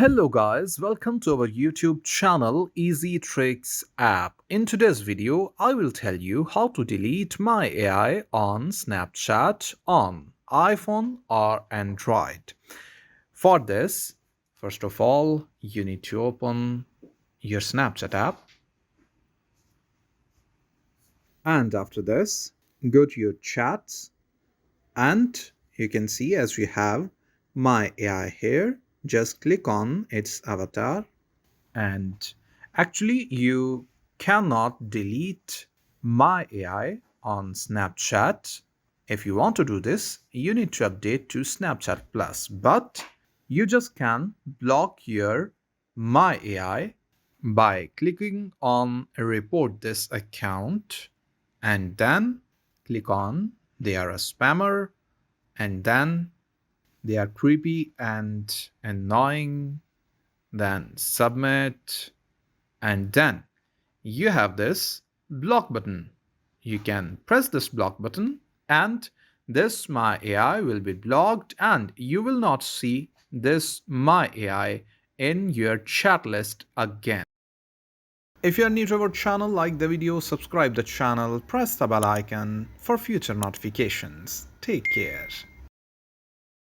Hello guys, welcome to our YouTube channel Easy Tricks app. In today's video, I will tell you how to delete my AI on Snapchat on iPhone or Android. For this, first of all, you need to open your Snapchat app, and after this, go to your chats, and you can see as we have my AI here. Just click on its avatar. And actually, you cannot delete my AI on Snapchat. If you want to do this, you need to update to Snapchat Plus. But you just can block your my AI by clicking on report this account and then click on they are a spammer and then they are creepy and annoying, then submit, and then you have this block button. You can press this block button and this my AI will be blocked and you will not see this my AI in your chat list again. If you are new to our channel, like the video, subscribe the channel, press the bell icon for future notifications. Take care.